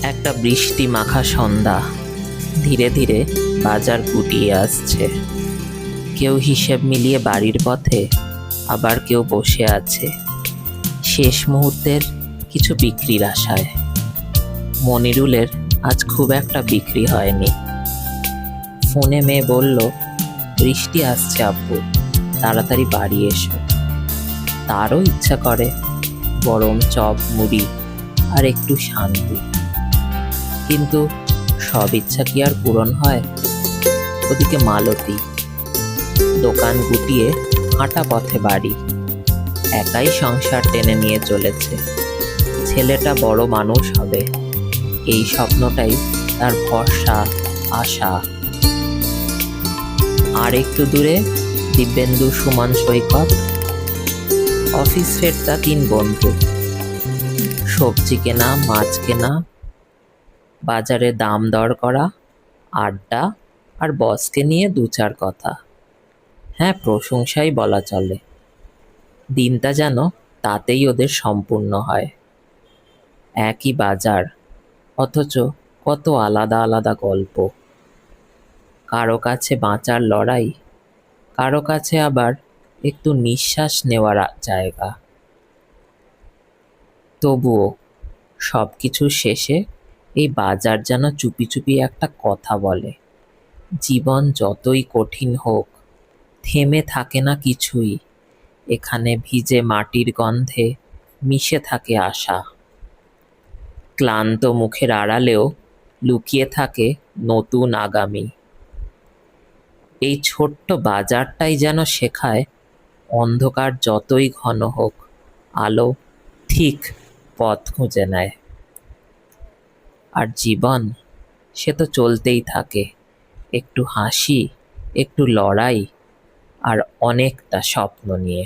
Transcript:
একটা বৃষ্টি মাখা সন্ধ্যা ধীরে ধীরে বাজার গুটিয়ে আসছে। কেউ হিসেব মিলিয়ে বাড়ির পথে, আবার কেউ বসে আছে শেষ মুহূর্তের কিছু বিক্রির আশায়। মনিরুলের আজ খুব একটা বিক্রি হয়নি। ফোনে মেয়ে বলল, বৃষ্টি আসছে আব্বু, তাড়াতাড়ি বাড়ি এসো। তারও ইচ্ছা করে গরম চপ মুড়ি আর একটু শান্তি, কিন্তু সব ইচ্ছা কি আর পূরণ হয়? ওদিকে মালতী দোকান গুটিয়ে হাঁটা পথে বাড়ি, একাই সংসার টেনে নিয়ে চলেছে। ছেলেটা বড় মানুষ হবে, এই স্বপ্নটাই তার ভরসা, আশা। আর একটু দূরে দিব্যেন্দু সুমন সৈকত, অফিস ফেরতা 3 বন্ধু, সবজি কেনা, মাছ কেনা, বাজারে দাম দর করা, আড্ডা, আর বসকে নিয়ে 2-4 কথা। হ্যাঁ, প্রশংসাই বলা চলে। দিনটা যেন তাতেই ওদের সম্পূর্ণ হয়। একই বাজার, অথচ কত আলাদা আলাদা গল্প। কারো কাছে বাঁচার লড়াই, কারো কাছে আবার একটু নিঃশ্বাস নেওয়ার জায়গা। তবুও সব কিছুর শেষে এই বাজার যেন চুপি চুপি একটা কথা বলে, জীবন যতই কঠিন হোক, থেমে থাকে না কিছুই। এখানে ভিজে মাটির গন্ধে মিশে থাকে আশা। ক্লান্ত মুখের আড়ালেও লুকিয়ে থাকে নতুন আগামী। এই ছোট্ট বাজারটাই যেন শেখায়, অন্ধকার যতই ঘন হোক, আলো ঠিক পথ খুঁজে নেয়। আর জীবন, সে তো চলতেই থাকে, একটু হাসি, একটু লড়াই, আর অনেকটা স্বপ্ন নিয়ে।